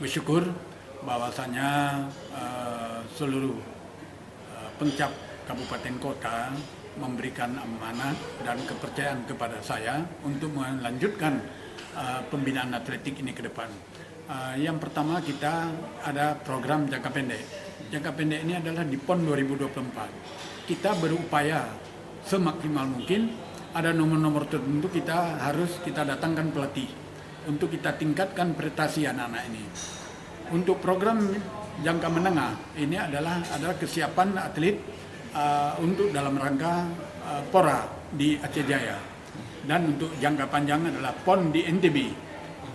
Bersyukur bahwasanya seluruh pencap kabupaten kota memberikan amanah dan kepercayaan kepada saya untuk melanjutkan pembinaan atletik ini ke depan. Yang pertama, kita ada program jangka pendek. Jangka pendek ini adalah di PON 2024. Kita berupaya semaksimal mungkin, ada nomor-nomor tertentu kita datangkan pelatih untuk kita tingkatkan prestasi anak-anak ini. Untuk program jangka menengah ini adalah kesiapan atlet untuk dalam rangka PORA di Aceh Jaya, dan untuk jangka panjang adalah PON di NTB.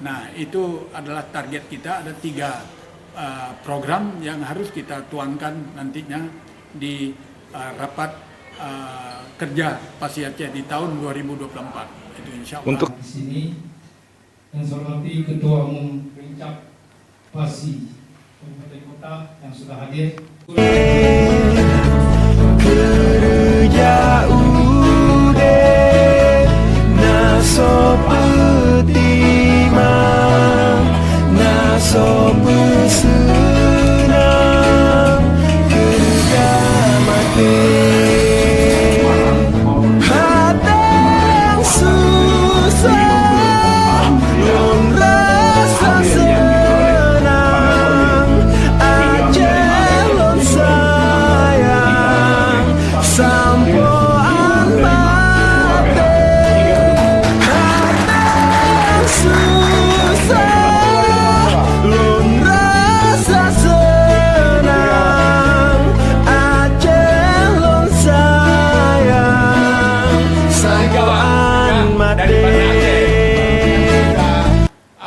Nah, itu adalah target kita. Ada 3 program yang harus kita tuangkan nantinya di rapat kerja PASI Aceh di tahun 2024. Itu insya Allah. Untuk di sini yang saya hormati Ketua Umum Pencap PASI Kabupaten Kota yang sudah hadir. Kerja ude naso petima naso pesenang kerja mati.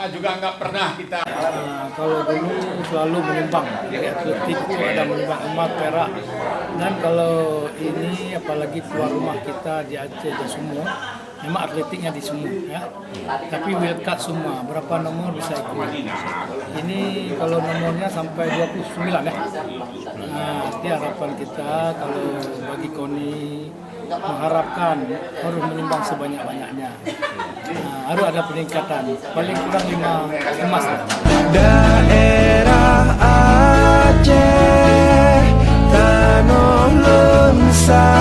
Juga nggak pernah kita kalau dulu selalu menimbang di atletik itu ada menimbang emas, perak, dan kalau ini apalagi tuan rumah kita di Aceh dan semua memang atletiknya di semua ya, tapi wildcard semua berapa nomor bisa ikut. Ini kalau nomornya sampai 29 ya. Nah, itu harapan kita kalau bagi KONI mengharapkan harus menimbang sebanyak-banyaknya. Nah, harus ada peningkatan, paling kurang 5 emas. Daerah Aceh, Tanah Lensa.